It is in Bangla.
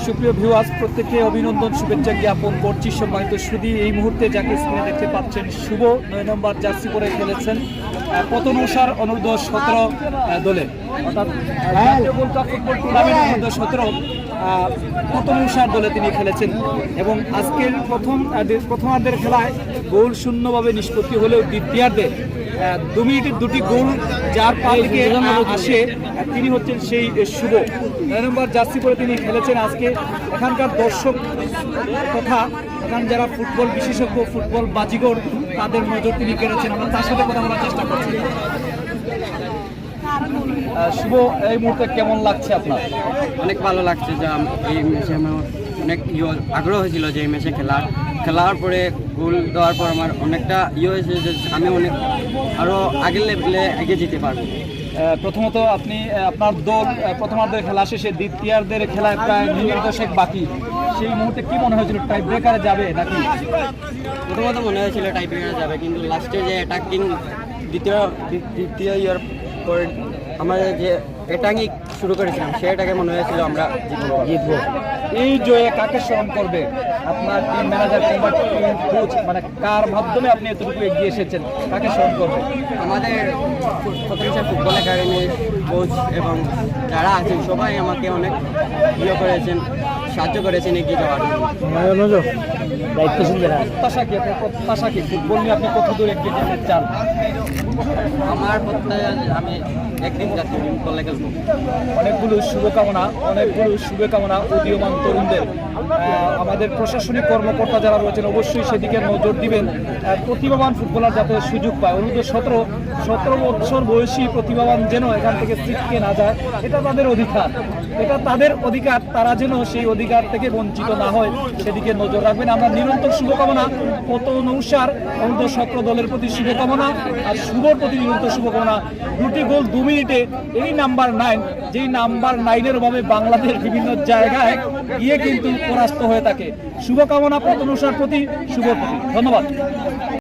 সুপ্রিয় ভিউয়ার্স, প্রত্যেককে অভিনন্দন শুভেচ্ছা জ্ঞাপন করছি। সম্মানিত সুধী, এই মুহূর্তে যাকে স্ক্রিনে দেখতে পাচ্ছেন শুভ 9 নম্বর জার্সি পরে খেলেছেন পতনৌসার অনূর্ধ্ব 17 দলে, অর্থাৎ ফুটবল টুর্নামেন্ট অনূর্ধ্ব 17 পতনৌসার দলে তিনি খেলেছেন এবং আজকের প্রথমার্ধের খেলায় গোল শূন্যভাবে নিষ্পত্তি হলেও দ্বিতীয়ার্ধে 2 মিনিটের 2টি গোল যার পা থেকে আসে তিনি হচ্ছেন সেই শুভ। 9 নম্বর জার্সি পরে তিনি খেলেছেন। আজকে এখানকার দর্শক তথা এখান যারা ফুটবল বিশেষজ্ঞ, ফুটবল বাজিগর, তাদের নজর তিনি কেড়েছেন। আমরা তার সাথে কথা বলার চেষ্টা করছি। শুভ, এই মুহূর্তে কেমন লাগছে আপনার? অনেক ভালো লাগছে যে এই ম্যাচে আমার অনেক আগ্রহ হয়েছিল যে এই ম্যাচে খেলার পরে গোল দেওয়ার পর আমার অনেকটা হয়েছে যে আমি অনেক আরও আগের লেভেলে এগিয়ে যেতে পারবো। প্রথমত আপনি আপনার দল প্রথমার্ধের খেলা শেষে দ্বিতীয়ার্ধের খেলায় প্রায় মিনিট 10 বাকি, সেই মুহূর্তে কি মনে হয়েছিল? টাই ব্রেকারে যাবে নাকি? প্রথমত মনে হয়েছিল টাই ব্রেকারে যাবে, কিন্তু লাস্টে যে অ্যাটাকিং দ্বিতীয় ইয়ার পরে আমাদের যে অ্যাটাকিং শুরু করেছিলাম সেটাকে মনে হয়েছিল আমরা জিতবো। এই জয়ে কাকে স্মরণ করবে আপনার টিম ম্যানেজার কিংবা টিম কোচ, মানে কার মাধ্যমে আপনি এতটুকু এগিয়ে এসেছেন, কাকে স্মরণ করবে? আমাদের পতনৌসা ফুটবল একাডেমির কোচ এবং যারা আছেন সবাই আমাকে অনেক করেছেন, সাহায্য করেছেন এগিয়ে যাওয়ার জন্য। দায়িত্বশীল যারা, প্রত্যাশা কি ফুটবল নিয়ে আপনি কত দূর এগিয়ে যেতে চান? আমার প্রত্যাশা আমি একদিন জাতীয় দলে খেলবো। অনেকগুলো শুভকামনা উদীয়মান তরুণদের। আমাদের প্রশাসনিক কর্মকর্তা যারা রয়েছেন অবশ্যই সেদিকে নজর দিবেন, প্রতিভাবান ফুটবলার যাতে সুযোগ পায়। অনূর্ধ্ব 17 বছর বয়সী প্রতিভাবান যেন এখান থেকে ছিটকে না যায়, এটা তাদের অধিকার, তারা যেন সেই অধিকার থেকে বঞ্চিত না হয় সেদিকে নজর রাখবেন। আমরা নিরন্তর শুভকামনা পতনৌসার অনূর্ধ্ব 17 দলের প্রতি শুভকামনা, আর শুভর প্রতি নিরন্তর শুভকামনা। 2টি গোল 2 মিনিটে, এই নাম্বার 9, যেই নাম্বার 9-এর অভাবে বাংলাদেশ বিভিন্ন জায়গায় গিয়ে কিন্তু পরাস্ত হয়ে থাকে। শুভকামনা পতনৌসার প্রতি, শুভর প্রতি। ধন্যবাদ।